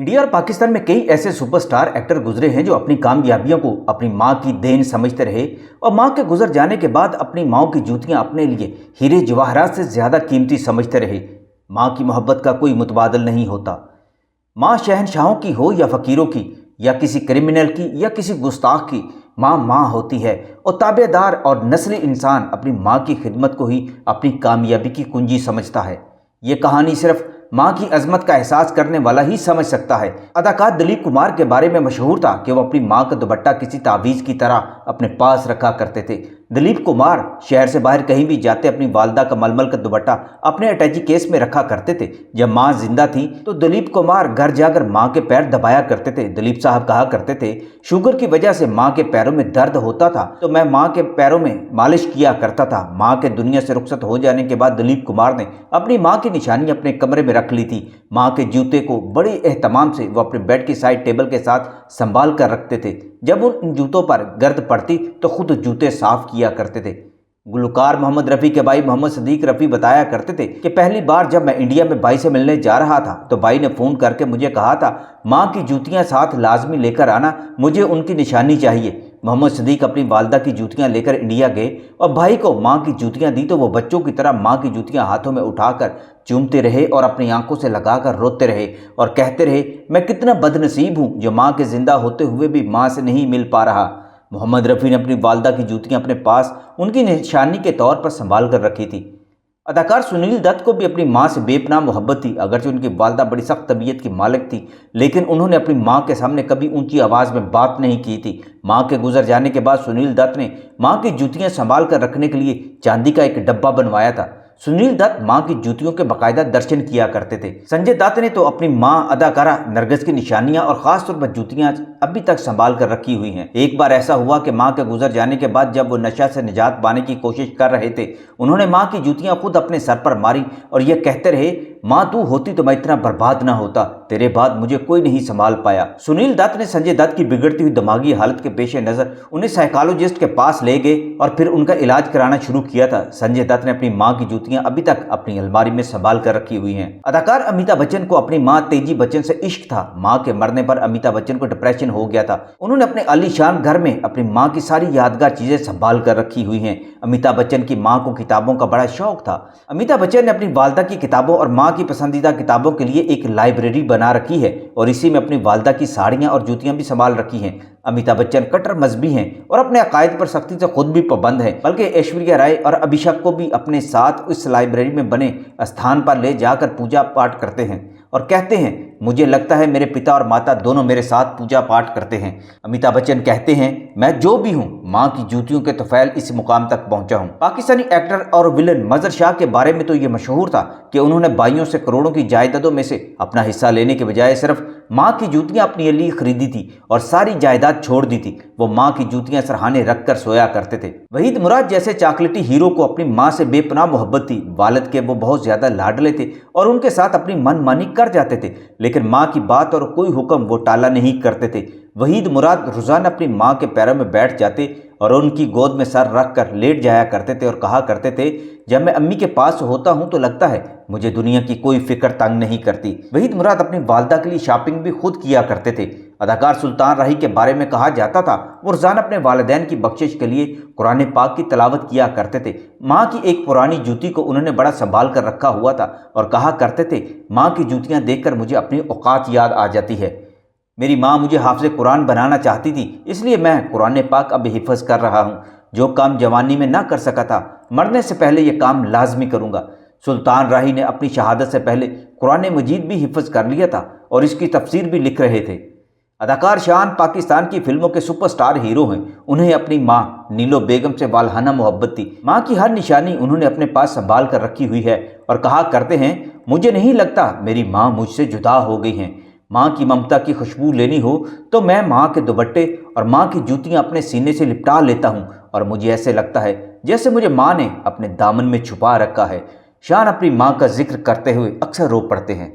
India और पाकिस्तान में कई ऐसे सुपरस्टार एक्टर गुजरे हैं जो अपनी कामयाबियों को अपनी माँ की देन समझते रहे और माँ के गुजर जाने के बाद अपनी माँ की जूतियाँ अपने लिए हीरे जवाहरात से ज़्यादा कीमती समझते रहे। माँ की मोहब्बत का कोई मुतबादल नहीं होता। माँ शहनशाहों की हो या फ़कीरों की या किसी क्रिमिनल की या किसी गुस्ताख की, माँ माँ होती है और ताबेदार और नस्ली इंसान अपनी माँ की खिदमत को ही अपनी कामयाबी की कुंजी समझता है। ये कहानी सिर्फ माँ की अजमत का एहसास करने वाला ही समझ सकता है। अदाकार दिलीप कुमार के बारे में मशहूर था कि वो अपनी माँ का दुपट्टा किसी तावीज़ की तरह अपने पास रखा करते थे। दिलीप कुमार शहर से बाहर कहीं भी जाते अपनी वालदा का मलमल का दुपट्टा अपने अटैची केस में रखा करते थे। जब माँ जिंदा थी तो दिलीप कुमार घर जाकर माँ के पैर दबाया करते थे। दिलीप साहब कहा करते थे, शुगर की वजह से माँ के पैरों में दर्द होता था तो मैं माँ के पैरों में मालिश किया करता था। माँ के दुनिया से रुखसत हो जाने के बाद दिलीप कुमार ने अपनी माँ की निशानी अपने कमरे में रख ली थी। माँ के जूते को बड़े एहतमाम से वो अपने बेड की साइड टेबल के साथ संभाल कर रखते थे। जब उन जूतों पर गर्द पड़ती तो खुद जूते साफ किया करते थे। गुलकार मोहम्मद रफ़ी के भाई मोहम्मद सदीक रफ़ी बताया करते थे कि पहली बार जब मैं इंडिया में भाई से मिलने जा रहा था तो भाई ने फ़ोन करके मुझे कहा था, माँ की जूतियाँ साथ लाजमी लेकर आना, मुझे उनकी निशानी चाहिए। मोहम्मद सदीक अपनी वालदा की जूतियाँ लेकर इंडिया गए और भाई को माँ की जूतियाँ दी तो वो बच्चों की तरह माँ की जूतियाँ हाथों में उठाकर चूमते रहे और अपनी आंखों से लगाकर रोते रहे और कहते रहे, मैं कितना बदनसीब हूँ जो माँ के ज़िंदा होते हुए भी माँ से नहीं मिल पा रहा। मोहम्मद रफ़ी ने अपनी वालदा की जूतियाँ अपने पास उनकी निशानी के तौर पर संभाल कर रखी थी। अदाकार सुनील दत्त को भी अपनी माँ से बेपनाह मोहब्बत थी। अगरचे उनकी वालदा बड़ी सख्त तबीयत की मालिक थी, लेकिन उन्होंने अपनी माँ के सामने कभी ऊंची आवाज़ में बात नहीं की थी। माँ के गुजर जाने के बाद सुनील दत्त ने माँ की जूतियाँ संभाल कर रखने के लिए चांदी का एक डब्बा बनवाया था। सुनील दत्त माँ की जूतियों के बाकायदा दर्शन किया करते थे। संजय दत्त ने तो अपनी माँ अदाकारा नरगिस की निशानियां और ख़ास तौर पर जूतियां अभी तक संभाल कर रखी हुई हैं। एक बार ऐसा हुआ कि माँ के गुजर जाने के बाद जब वो नशा से निजात पाने की कोशिश कर रहे थे, उन्होंने माँ की जूतियां खुद अपने सर पर मारी और ये कहते रहे, माँ तू होती तो मैं इतना बर्बाद ना होता, तेरे बाद मुझे कोई नहीं संभाल पाया। सुनील दत्त ने संजय दत्त की बिगड़ती हुई दिमागी हालत के पेश नज़र उन्हें साइकोलॉजिस्ट के पास ले गए और फिर उनका इलाज कराना शुरू किया था। संजय दत्त ने अपनी माँ की जूतियां अभी तक अपनी अलमारी में संभाल कर रखी हुई हैं। अदाकार अमिताभ बच्चन को अपनी माँ तेजी बच्चन से इश्क था। माँ के मरने पर अमिताभ बच्चन को डिप्रेशन हो गया था। उन्होंने अपने आलीशान घर में अपनी माँ की सारी यादगार चीजें संभाल कर रखी हुई हैं। अमिताभ बच्चन की माँ को किताबों का बड़ा शौक था। अमिताभ बच्चन ने अपनी वालदा की किताबों और माँ की पसंदीदा किताबों के लिए एक लाइब्रेरी बना रखी है और इसी में अपनी वालदा की साड़ियाँ और जूतियाँ भी संभाल रखी हैं। अमिताभ बच्चन कट्टर मजहबी हैं और अपने अकायद पर सख्ती से खुद भी पाबंद हैं, बल्कि ऐश्वर्या राय और अभिषेक को भी अपने साथ इस लाइब्रेरी में बने स्थान पर ले जाकर पूजा पाठ करते हैं और कहते हैं, मुझे लगता है मेरे पिता और माता दोनों मेरे साथ पूजा पाठ करते हैं। अमिताभ बच्चन कहते हैं, मैं जो भी हूँ माँ की जूतियों के तोफैल इस मुकाम तक पहुँचा हूँ। पाकिस्तानी एक्टर और विलन मजहर शाह के बारे में तो ये मशहूर था कि उन्होंने भाइयों से करोड़ों की जायदादों में से अपना हिस्सा लेने के बजाय सिर्फ माँ की जूतियाँ अपने लिए खरीदी थी और सारी जायदाद छोड़ दी थी। वो माँ की जूतियाँ सरहाने रख कर सोया करते थे। वहीद मुराद जैसे चॉकलेटी हीरो को अपनी माँ से बेपनाह मोहब्बत थी। वालिद के वो बहुत ज्यादा लाडले थे और उनके साथ अपनी मनमानी कर जाते थे, लेकिन माँ की बात और कोई हुक्म वो टाला नहीं करते थे। वहीद मुराद रोजाना अपनी माँ के पैरों में बैठ जाते और उनकी गोद में सर रख कर लेट जाया करते थे और कहा करते थे, जब मैं अम्मी के पास होता हूँ तो लगता है मुझे दुनिया की कोई फिक्र तंग नहीं करती। वहीद मुराद अपनी वालदा के लिए शॉपिंग भी खुद किया करते थे। अदाकार सुल्तान राही के बारे में कहा जाता था, वो रोजाना अपने वालिदैन की बख्शिश के लिए कुरान पाक की तलावत किया करते थे। माँ की एक पुरानी जूती को उन्होंने बड़ा संभाल कर रखा हुआ था और कहा करते थे, माँ की जूतियाँ देखकर मुझे अपनी औकात याद आ जाती है। मेरी माँ मुझे हाफिज़ कुरान बनाना चाहती थी, इसलिए मैं कुरान पाक अब हिफ्ज़ कर रहा हूँ। जो काम जवानी में ना कर सका था, मरने से पहले ये काम लाजमी करूँगा। सुल्तान राही ने अपनी शहादत से पहले कुरान मजीद भी हिफ्ज़ कर लिया था और इसकी तफसीर भी लिख रहे थे। अदाकार शान पाकिस्तान की फिल्मों के सुपरस्टार हीरो हैं। उन्हें अपनी माँ नीलो बेगम से वालहाना मोहब्बत थी। माँ की हर निशानी उन्होंने अपने पास संभाल कर रखी हुई है और कहा करते हैं, मुझे नहीं लगता मेरी माँ मुझसे जुदा हो गई हैं। माँ की ममता की खुशबू लेनी हो तो मैं माँ के दुपट्टे और माँ की जूतियाँ अपने सीने से लिपटा लेता हूँ और मुझे ऐसे लगता है जैसे मुझे माँ ने अपने दामन में छुपा रखा है। शान अपनी माँ का जिक्र करते हुए अक्सर रो पड़ते हैं।